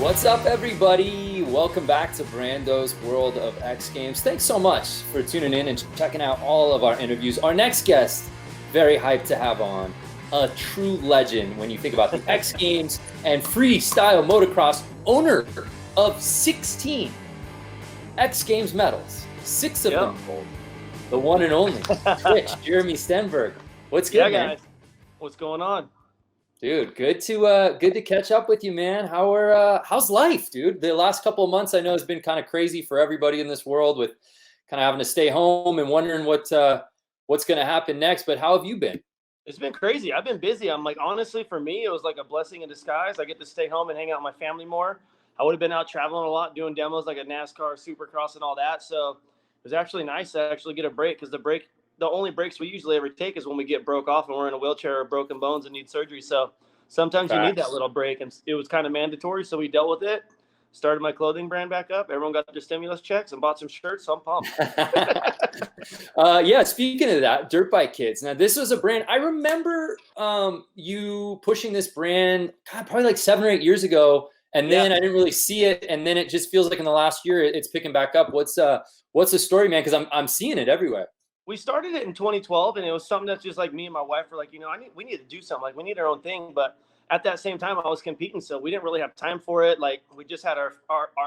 What's up, everybody? Welcome back to Brando's World of X Games. Thanks so much for tuning in and checking out all of our interviews. Our next guest, very hyped to have on, a true legend when you think about the X Games and freestyle motocross, owner of 16 X Games medals, 6 of them gold. The one and only Twitch, Jeremy Stenberg. What's good, man? Guys? What's going on? Dude, good to catch up with you, man. How's life, dude? The last couple of months I know has been kind of crazy for everybody in this world with kind of having to stay home and wondering what's going to happen next. But how have you been? It's been crazy. I've been busy. I'm like, honestly, for me, it was like a blessing in disguise. I get to stay home and hang out with my family more. I would have been out traveling a lot, doing demos like a NASCAR, Supercross, and all that. So it was actually nice to actually get a break, because the only breaks we usually ever take is when we get broke off and we're in a wheelchair or broken bones and need surgery. So sometimes you need that little break, and it was kind of mandatory. So we dealt with it, started my clothing brand back up. Everyone got their stimulus checks and bought some shirts. So I'm pumped. Yeah, speaking of that, Dirt Bike Kids. Now, this was a brand. I remember you pushing this brand, God, probably like 7 or 8 years ago. And then I didn't really see it. And then it just feels like in the last year, it's picking back up. What's the story, man? Because I'm seeing it everywhere. We started it in 2012, and it was something that's just like me and my wife were like, we need to do something. Like, we need our own thing. But at that same time, I was competing, so we didn't really have time for it. Like, we just had our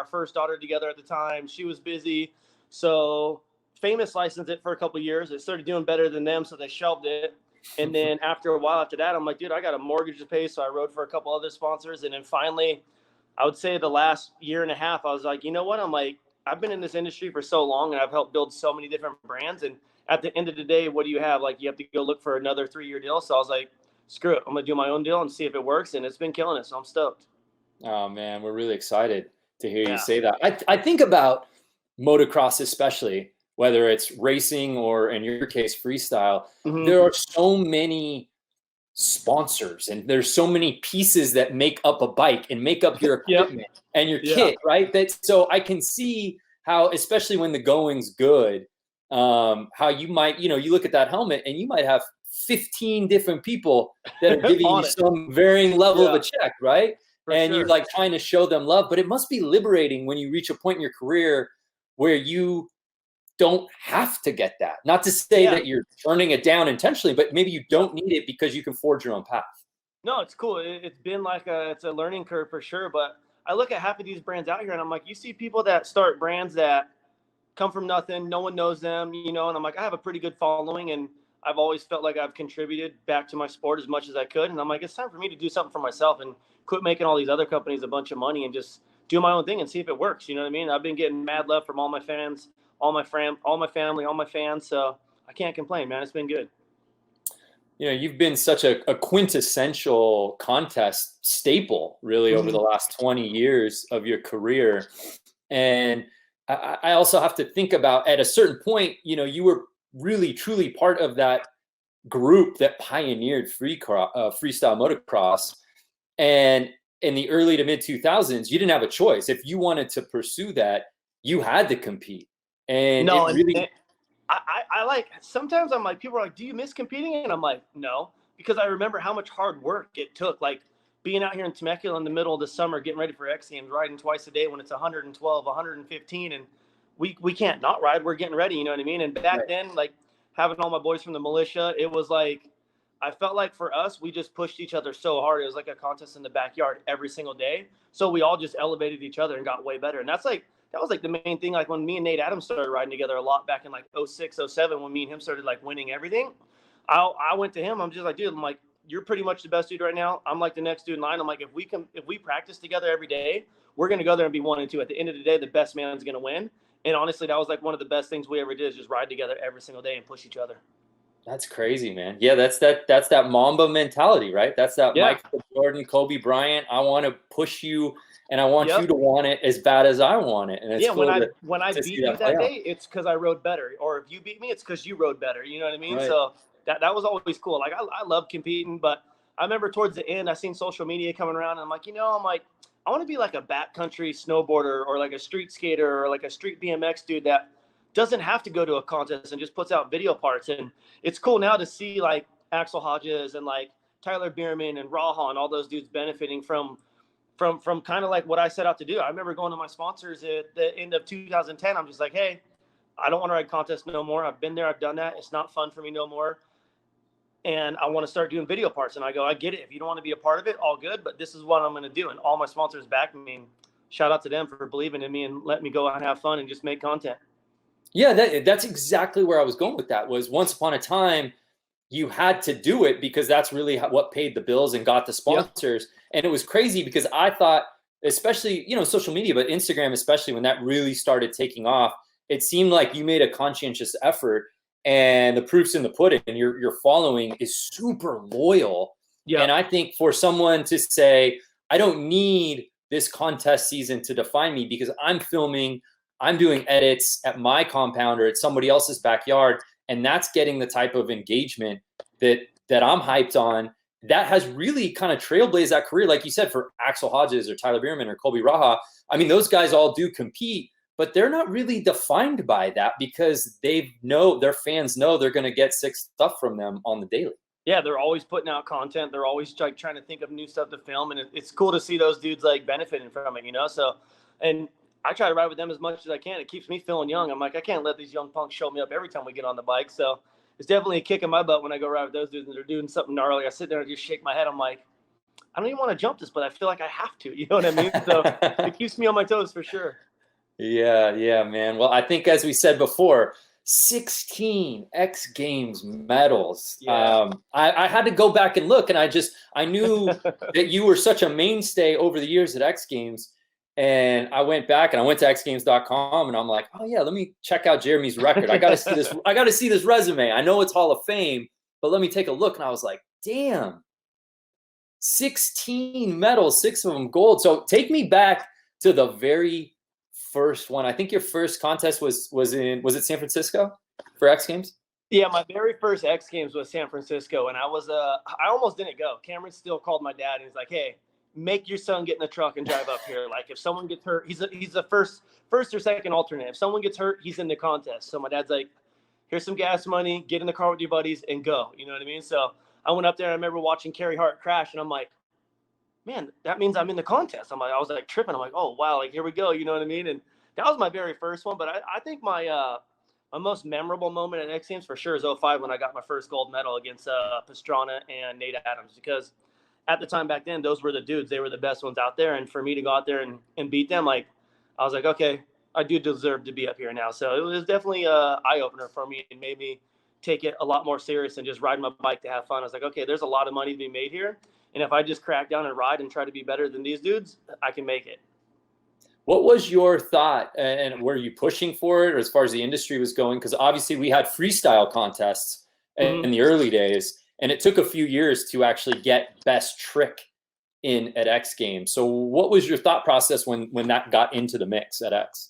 first daughter together at the time. She was busy. So Famous licensed it for a couple of years. It started doing better than them, so they shelved it. And then after a while after that, I'm like, dude, I got a mortgage to pay. So I rode for a couple other sponsors. And then finally, I would say the last year and a half, I was like, you know what? I'm like, I've been in this industry for so long, and I've helped build so many different brands. And at the end of the day, what do you have? Like, you have to go look for another 3-year deal. So I was like, screw it. I'm going to do my own deal and see if it works. And it's been killing it. So I'm stoked. Oh, man, we're really excited to hear you say that. I think about motocross, especially, whether it's racing or, in your case, freestyle. Mm-hmm. There are so many sponsors, and there's so many pieces that make up a bike and make up your equipment and your kit, right? So I can see how, especially when the going's good, how you might, you look at that helmet and you might have 15 different people that are giving you some varying level of a check, right? You're like trying to show them love, but it must be liberating when you reach a point in your career where you don't have to get that. Not to say that you're turning it down intentionally, but maybe you don't need it because you can forge your own path. No, it's cool. It's been like it's a learning curve for sure. But I look at half of these brands out here, and I'm like, you see people that start brands that come from nothing, no one knows them, and I'm like, I have a pretty good following, and I've always felt like I've contributed back to my sport as much as I could. And I'm like, it's time for me to do something for myself and quit making all these other companies a bunch of money and just do my own thing and see if it works. You know what I mean? I've been getting mad love from all my fans, all my family, all my fans. So I can't complain, man. It's been good. You've been such a quintessential contest staple, really, over the last 20 years of your career. And I also have to think about, at a certain point, you were really, truly part of that group that pioneered freestyle motocross. And in the early to mid 2000s, you didn't have a choice. If you wanted to pursue that, you had to compete. And I like, sometimes I'm like, people are like, do you miss competing? And I'm like, no, because I remember how much hard work it took. Like, being out here in Temecula in the middle of the summer, getting ready for X Games, riding twice a day when it's 112, 115, and we can't not ride. We're getting ready, you know what I mean? And back then, like, having all my boys from the militia, it was like, I felt like for us, we just pushed each other so hard. It was like a contest in the backyard every single day. So we all just elevated each other and got way better. And that was like the main thing. Like, when me and Nate Adams started riding together a lot back in like 06, 07, when me and him started like winning everything, I went to him. I'm just like, dude, I'm like, you're pretty much the best dude right now. I'm like the next dude in line. I'm like, if we practice together every day, we're going to go there and be 1 and 2. At the end of the day, the best man's going to win. And honestly, that was like one of the best things we ever did, is just ride together every single day and push each other. That's crazy, man. Yeah, that's that Mamba mentality, right? That's that Michael Jordan, Kobe Bryant. I want to push you, and I want you to want it as bad as I want it. And it's cool when I beat you that day, it's because I rode better. Or if you beat me, it's because you rode better. You know what I mean? Right. So that was always cool. Like, I love competing, but I remember towards the end, I seen social media coming around, and I'm like, I want to be like a backcountry snowboarder, or like a street skater, or like a street BMX dude that doesn't have to go to a contest and just puts out video parts. And it's cool now to see like Axel Hodges and like Tyler Bierman and Raha and all those dudes benefiting from from kind of like what I set out to do. I remember going to my sponsors at the end of 2010. I'm just like, hey, I don't want to ride contests no more. I've been there. I've done that. It's not fun for me no more. And I want to start doing video parts. And I go, I get it. If you don't want to be a part of it, all good. But this is what I'm going to do. And all my sponsors back me. And shout out to them for believing in me and letting me go out and have fun and just make content. Yeah, that's exactly where I was going with that. Was once upon a time, you had to do it because that's really what paid the bills and got the sponsors. Yeah. And it was crazy because I thought, especially, social media, but Instagram, especially when that really started taking off, it seemed like you made a conscientious effort, and the proof's in the pudding, and your following is super loyal. Yeah. And I think for someone to say, I don't need this contest season to define me because I'm filming, I'm doing edits at my compound or at somebody else's backyard, and that's getting the type of engagement that I'm hyped on, that has really kind of trailblazed that career. Like you said, for Axel Hodges or Tyler Bierman or Colby Raha, I mean, those guys all do compete, but they're not really defined by that because their fans know they're going to get sick stuff from them on the daily. Yeah, they're always putting out content. They're always like trying to think of new stuff to film, and it's cool to see those dudes like benefiting from it, So, and I try to ride with them as much as I can. It keeps me feeling young. I'm like, I can't let these young punks show me up every time we get on the bike. So it's definitely a kick in my butt when I go ride with those dudes and they're doing something gnarly. I sit there and just shake my head. I'm like, I don't even want to jump this, but I feel like I have to. You know what I mean? So it keeps me on my toes for sure. Yeah, man. Well, I think as we said before, 16 X Games medals. Yeah. I had to go back and look, and I knew that you were such a mainstay over the years at X Games. And I went back and I went to xgames.com and I'm like, oh yeah, let me check out Jeremy's record. I got to see this. I got to see this resume. I know it's Hall of Fame, but let me take a look. And I was like, damn, 16 medals, 6 of them gold. So take me back to the very first one. I think your first contest was it San Francisco for X Games? Yeah, my very first X Games was San Francisco, and I almost didn't go. Cameron still called my dad and he's like, hey, make your son get in the truck and drive up here. Like if someone gets hurt, he's the first or second alternate. If someone gets hurt, he's in the contest. So my dad's like, here's some gas money, get in the car with your buddies and go. You know what I mean? So I went up there and I remember watching Carey Hart crash and I'm like, man, that means I'm in the contest. I was like tripping. I'm like, oh wow, like here we go. You know what I mean? And that was my very first one. But I think my most memorable moment at X Games for sure is 05 when I got my first gold medal against Pastrana and Nate Adams, because at the time back then, those were the dudes. They were the best ones out there. And for me to go out there and beat them, like, I was like, okay, I do deserve to be up here now. So it was definitely an eye-opener for me and made me take it a lot more serious than just riding my bike to have fun. I was like, okay, there's a lot of money to be made here. And if I just crack down and ride and try to be better than these dudes, I can make it. What was your thought, and were you pushing for it, or as far as the industry was going? Because obviously we had freestyle contests in the early days. And it took a few years to actually get best trick in at X Games. So what was your thought process when that got into the mix at X?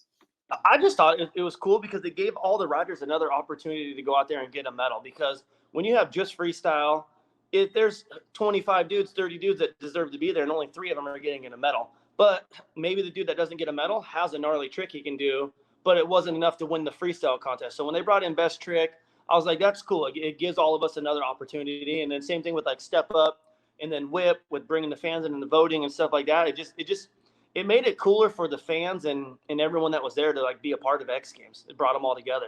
I just thought it was cool because they gave all the riders another opportunity to go out there and get a medal. Because when you have just freestyle, there's 25 dudes, 30 dudes that deserve to be there, and only 3 of them are getting a medal. But maybe the dude that doesn't get a medal has a gnarly trick he can do, but it wasn't enough to win the freestyle contest. So when they brought in best trick, I was like, that's cool. It gives all of us another opportunity. And then same thing with like step up and then whip with bringing the fans in and the voting and stuff like that. It made it cooler for the fans and everyone that was there to like be a part of X Games. It brought them all together.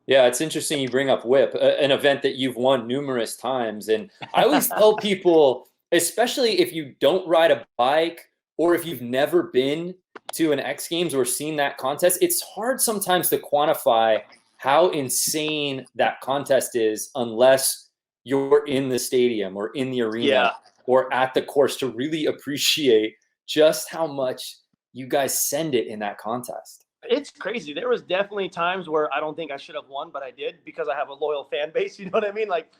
Yeah, it's interesting you bring up whip, an event that you've won numerous times. And I always tell people, especially if you don't ride a bike or if you've never been to an X Games or seen that contest, it's hard sometimes to quantify how insane that contest is unless you're in the stadium or in the arena or at the course to really appreciate just how much you guys send it in that contest. It's crazy. There was definitely times where I don't think I should have won, but I did because I have a loyal fan base. You know what I mean? Like,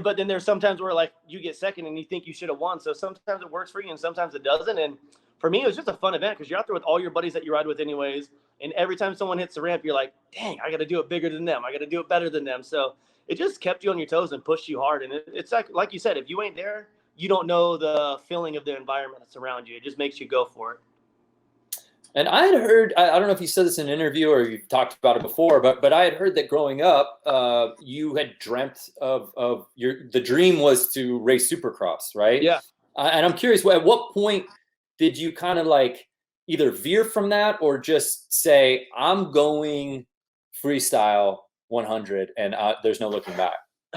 but then there's sometimes where like you get second and you think you should have won. So sometimes it works for you and sometimes it doesn't. And for me, it was just a fun event because you're out there with all your buddies that you ride with anyways. And every time someone hits the ramp, you're like, dang, I got to do it bigger than them. I got to do it better than them. So it just kept you on your toes and pushed you hard. And it's like you said, if you ain't there, you don't know the feeling of the environment that's around you. It just makes you go for it. And I had heard, I don't know if you said this in an interview or you've talked about it before, but I had heard that growing up, you had dreamt of the dream was to race Supercross, right? Yeah. And I'm curious, at what point did you kind of like either veer from that or just say, I'm going freestyle 100 and there's no looking back?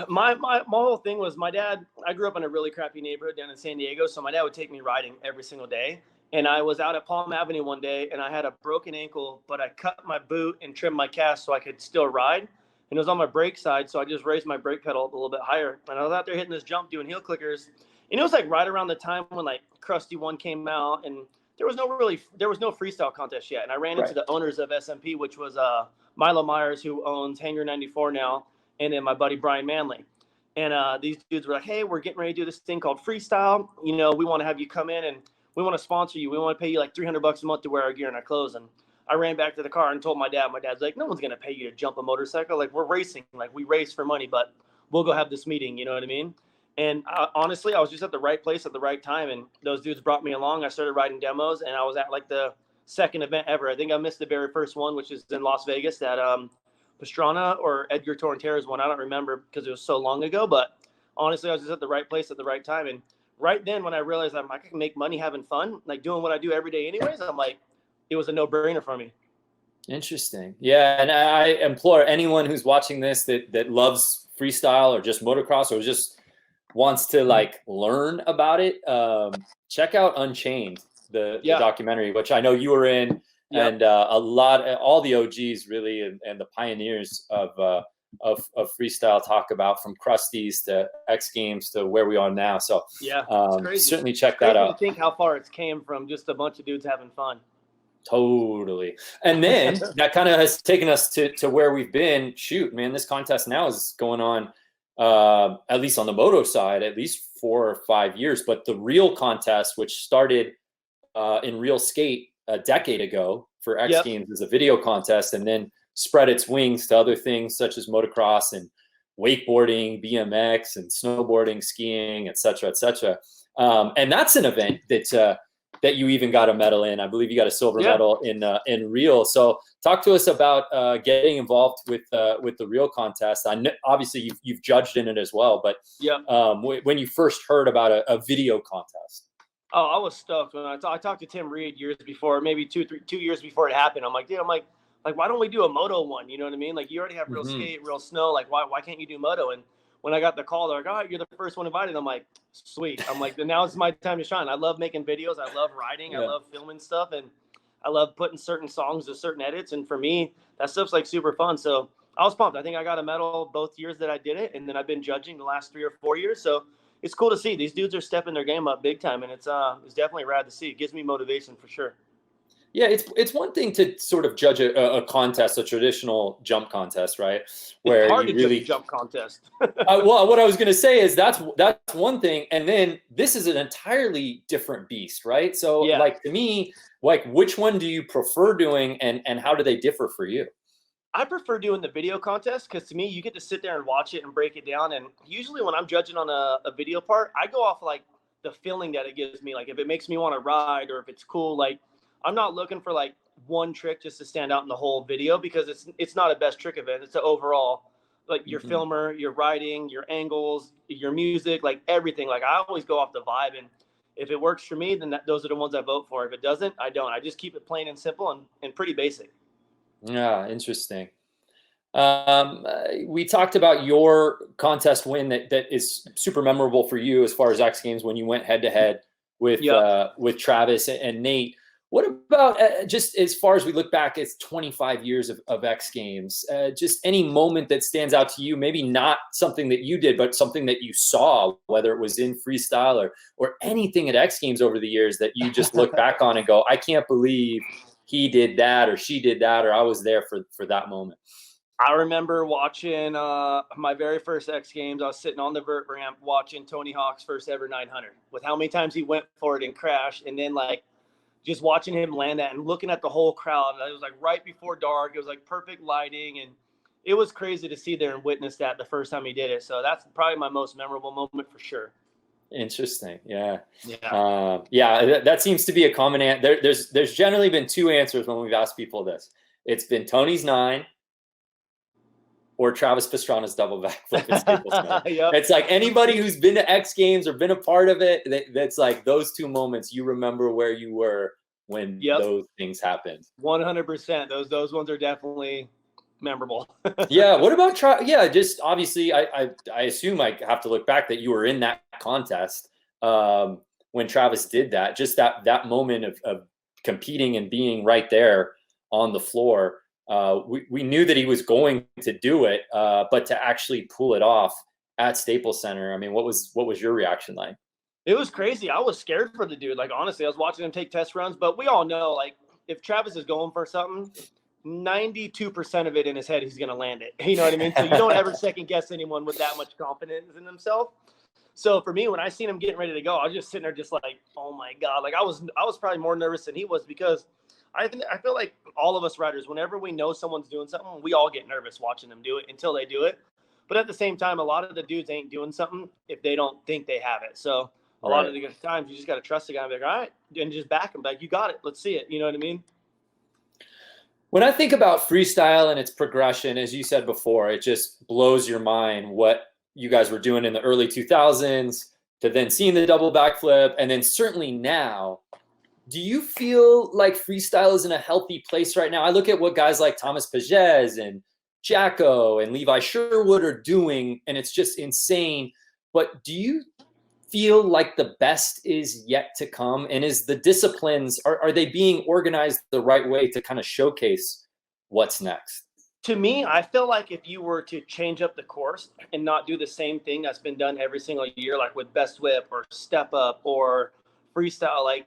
My whole thing was my dad, I grew up in a really crappy neighborhood down in San Diego. So my dad would take me riding every single day. And I was out at Palm Avenue one day and I had a broken ankle, but I cut my boot and trimmed my cast so I could still ride. And it was on my brake side. So I just raised my brake pedal a little bit higher. And I was out there hitting this jump, doing heel clickers. And it was like right around the time when like Krusty 1 came out and there was no freestyle contest yet. And I ran into the owners of SMP, which was Milo Myers, who owns Hangar 94 now, and then my buddy Brian Manley. And these dudes were like, hey, we're getting ready to do this thing called freestyle. You know, we want to have you come in and we want to sponsor you. We want to pay you like $300 a month to wear our gear and our clothes. And I ran back to the car and told my dad. My dad's like, no one's going to pay you to jump a motorcycle. Like, we're racing. Like, we race for money, but we'll go have this meeting. You know what I mean? And honestly, I was just at the right place at the right time. And those dudes brought me along. I started riding demos, and I was at like the second event ever. I think I missed the very first one, which is in Las Vegas at Pastrana or Edgar Torrentera's one. I don't remember because it was so long ago. But honestly, I was just at the right place at the right time. And right then, when I realized I can make money having fun, like doing what I do every day anyways, I'm like, it was a no-brainer for me. Interesting. Yeah, and I implore anyone who's watching this that loves freestyle or just motocross or just wants to like learn about it, check out Unchained, the documentary, which I know you were in, and all the OGs really and the pioneers of freestyle talk about, from Krusty's to X Games to where we are now. So certainly check that out. Think how far it's came from just a bunch of dudes having fun. Totally. And then that kind of has taken us to where we've been. Shoot, man, this contest now is going on, at least on the moto side, at least 4 or 5 years. But the real contest, which started in Real Skate a decade ago for X Games as a video contest, and then spread its wings to other things such as motocross and wakeboarding, BMX, and snowboarding, skiing, et cetera, et cetera. And that's an event that you even got a medal in. I believe you got a silver medal in Real. So talk to us about getting involved with the Real contest. I know, obviously you've judged in it as well, but when you first heard about a video contest. Oh, I was stoked when I talked to Tim Reed years before, maybe 2 years before it happened. I'm like, dude, why don't we do a moto one? You know what I mean? Like, you already have Real Skate, Real Snow. Like, why can't you do moto? And when I got the call, they're like, oh, you're the first one invited. I'm like, sweet. I'm like, now it's my time to shine. I love making videos. I love writing. I love filming stuff. And I love putting certain songs to certain edits. And for me, that stuff's like super fun. So I was pumped. I think I got a medal both years that I did it. And then I've been judging the last 3 or 4 years. So it's cool to see. These dudes are stepping their game up big time. And it's definitely rad to see. It gives me motivation for sure. Yeah, it's one thing to sort of judge a contest, a traditional jump contest, right? Where it's hard you to really judge a jump contest. well, what I was going to say is that's one thing, and then this is an entirely different beast, right? So, like, to me, like, which one do you prefer doing, and how do they differ for you? I prefer doing the video contest because to me, you get to sit there and watch it and break it down. And usually, when I'm judging on a video part, I go off like the feeling that it gives me. Like, if it makes me want to ride, or if it's cool, like. I'm not looking for like one trick just to stand out in the whole video, because it's not a best trick event. It's the overall, like your filmer, your writing, your angles, your music, like everything. Like, I always go off the vibe, and if it works for me, then those are the ones I vote for. If it doesn't, I don't. I just keep it plain and simple and pretty basic. Yeah, interesting. We talked about your contest win that is super memorable for you as far as X Games, when you went head to head with Travis and Nate. What about just as far as we look back, it's 25 years of X Games, just any moment that stands out to you, maybe not something that you did, but something that you saw, whether it was in freestyle or anything at X Games over the years that you just look back on and go, I can't believe he did that, or she did that, or I was there for that moment. I remember watching my very first X Games. I was sitting on the vert ramp watching Tony Hawk's first ever 900, with how many times he went for it and crashed, and then like, just watching him land that and looking at the whole crowd. It was like right before dark. It was like perfect lighting, and it was crazy to see there and witness that the first time he did it. So that's probably my most memorable moment for sure. Interesting. Yeah. That seems to be a common answer. There's generally been 2 answers when we've asked people this. It's been Tony's 9 or Travis Pastrana's double backflip at Staples Center. Yep. It's like anybody who's been to X Games or been a part of it, that's like those two moments you remember where you were when those things happened. 100%. Those ones are definitely memorable. Yeah. What about just obviously I assume I have to look back that you were in that contest when Travis did that. Just that moment of competing and being right there on the floor. We knew that he was going to do it, but to actually pull it off at Staples Center, I mean, what was your reaction like? It was crazy. I was scared for the dude. Like, honestly, I was watching him take test runs, but we all know, like, if Travis is going for something, 92% of it in his head, he's going to land it. You know what I mean? So you don't ever second guess anyone with that much confidence in themselves. So for me, when I seen him getting ready to go, I was just sitting there just like, oh my God. Like I was probably more nervous than he was, because I feel like all of us riders, whenever we know someone's doing something, we all get nervous watching them do it until they do it. But at the same time, a lot of the dudes ain't doing something if they don't think they have it. So a lot of the times you just got to trust the guy and be like, all right, and just back him. Like, you got it. Let's see it. You know what I mean? When I think about freestyle and its progression, as you said before, it just blows your mind what you guys were doing in the early 2000s to then seeing the double backflip. And then certainly now, do you feel like freestyle is in a healthy place right now? I look at what guys like Thomas Pages and Jacko and Levi Sherwood are doing, and it's just insane. But do you feel like the best is yet to come? And is the disciplines, are they being organized the right way to kind of showcase what's next? To me, I feel like if you were to change up the course and not do the same thing that's been done every single year, like with best whip or step up or freestyle, like,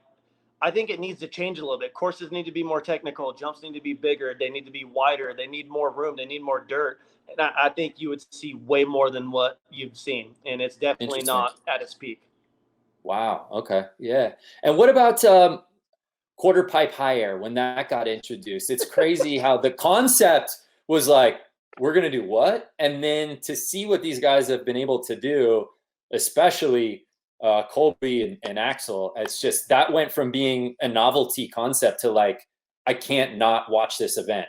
I think it needs to change a little bit. Courses need to be more technical. Jumps need to be bigger. They need to be wider. They need more room. They need more dirt. And I think you would see way more than what you've seen. And it's definitely not at its peak. Wow. Okay. Yeah. And what about Quarterpipe High Air when that got introduced? It's crazy how the concept was like, we're going to do what? And then to see what these guys have been able to do, especially Colby and Axel, it's just, that went from being a novelty concept to like, I can't not watch this event.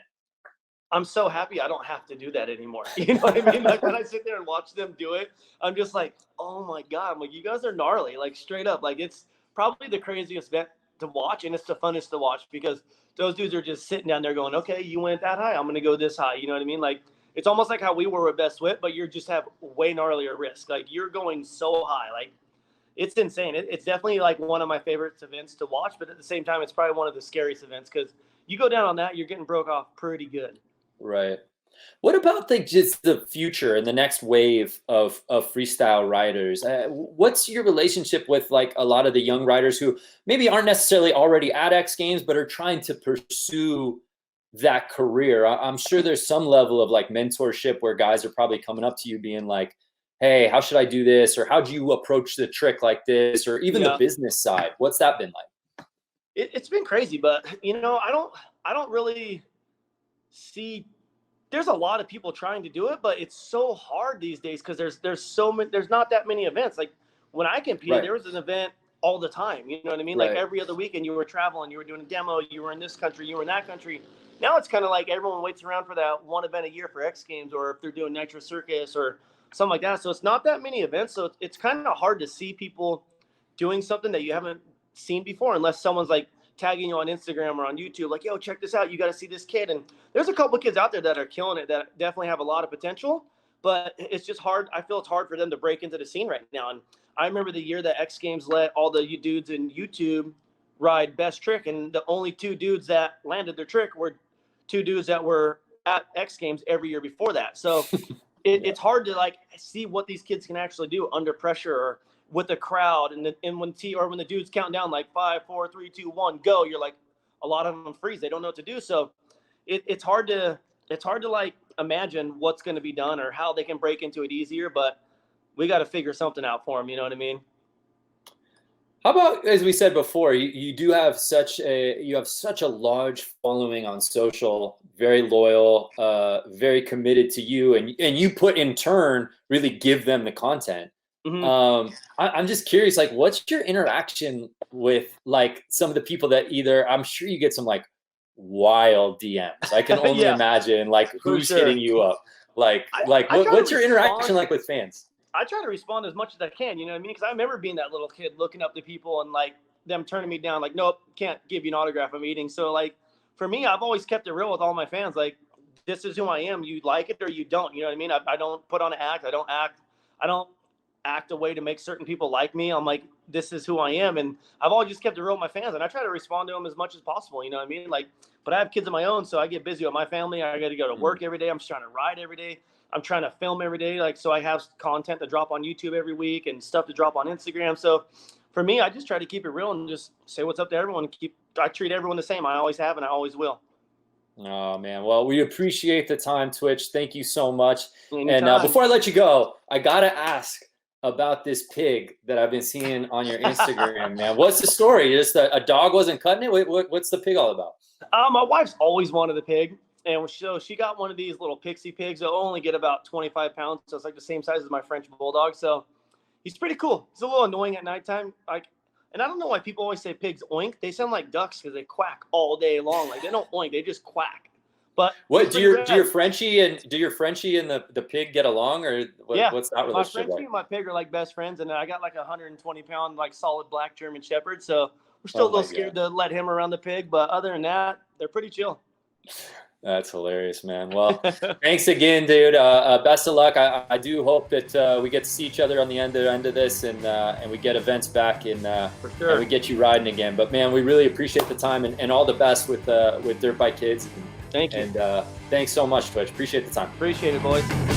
I'm so happy I don't have to do that anymore. You know what I mean? Like, when I sit there and watch them do it, I'm just like, oh my God, I'm like, you guys are gnarly, like straight up. Like, it's probably the craziest event to watch, and it's the funnest to watch, because those dudes are just sitting down there going, okay, you went that high, I'm going to go this high. You know what I mean? Like, it's almost like how we were with Best Whip, but you just have way gnarlier risk. Like, you're going so high. Like, it's insane. It's definitely like one of my favorite events to watch, but at the same time, it's probably one of the scariest events, because you go down on that, you're getting broke off pretty good. Right. What about just the future and the next wave of freestyle riders? What's your relationship with like a lot of the young riders who maybe aren't necessarily already at X Games, but are trying to pursue that career? I'm sure there's some level of like mentorship where guys are probably coming up to you being like, hey, how should I do this? Or how do you approach the trick like this? Or even the business side. What's that been like? It's been crazy, but you know, I don't really see, there's a lot of people trying to do it, but it's so hard these days because there's not that many events. Like, when I competed, there was an event all the time. You know what I mean? Like, every other weekend you were traveling, you were doing a demo, you were in this country, you were in that country. Now it's kind of like everyone waits around for that one event a year for X Games, or if they're doing Nitro Circus or something like that. So it's not that many events. So it's kind of hard to see people doing something that you haven't seen before, unless someone's like tagging you on Instagram or on YouTube, like, yo, check this out, you got to see this kid. And there's a couple of kids out there that are killing it, that definitely have a lot of potential, but it's just hard. I feel it's hard for them to break into the scene right now. And I remember the year that X Games let all the dudes in YouTube ride best trick, and the only two dudes that landed their trick were two dudes that were at X Games every year before that. So it's hard to like see what these kids can actually do under pressure or with the crowd, and when the dude's counting down like 5, 4, 3, 2, 1, go, you're like, a lot of them freeze. They don't know what to do. So it's hard to like imagine what's going to be done or how they can break into it easier, but we got to figure something out for them. You know what I mean? How about, as we said before, you have such a large following on social, very loyal, very committed to you, and you put in turn really give them the content. Mm-hmm. I'm just curious, like, what's your interaction with like some of the people that I'm sure you get some like wild DMs. I can only imagine like who's hitting you up. What's your interaction like with fans? I try to respond as much as I can, you know what I mean? Because I remember being that little kid looking up to people and like them turning me down, like, nope, can't give you an autograph, I'm eating. So like for me, I've always kept it real with all my fans. Like, this is who I am. You like it or you don't. You know what I mean? I don't put on an act. I don't act a way to make certain people like me. I'm like, this is who I am. And I've always just kept it real with my fans. And I try to respond to them as much as possible. You know what I mean? Like, but I have kids of my own, so I get busy with my family. I got to go to work every day. I'm just trying to ride every day. I'm trying to film every day. Like, so I have content to drop on YouTube every week and stuff to drop on Instagram. So for me, I just try to keep it real and just say what's up to everyone. I treat everyone the same. I always have, and I always will. Oh man. Well, we appreciate the time, Twitch. Thank you so much. Anytime. And before I let you go, I got to ask about this pig that I've been seeing on your Instagram, man. What's the story? Just a dog wasn't cutting it? What's the pig all about? My wife's always wanted a pig. And so she got one of these little pixie pigs. They'll only get about 25 pounds. So it's like the same size as my French bulldog. So he's pretty cool. He's a little annoying at nighttime. And I don't know why people always say pigs oink. They sound like ducks because they quack all day long. Like, they don't oink. They just quack. But what do your Frenchie and the pig get along, or what's that relationship my Frenchie like? and my pig are like best friends, and I got like 120 pound like solid black German Shepherd. So we're still a little scared to let him around the pig, but other than that, they're pretty chill. That's hilarious, man. Well, thanks again, dude. Best of luck. I do hope that we get to see each other on the end of this, and we get events back, and for sure, and we get you riding again. But man, we really appreciate the time, and all the best with Dirt Bike Kids. Thank you. And thanks so much, Twitch. Appreciate the time. Appreciate it, boys.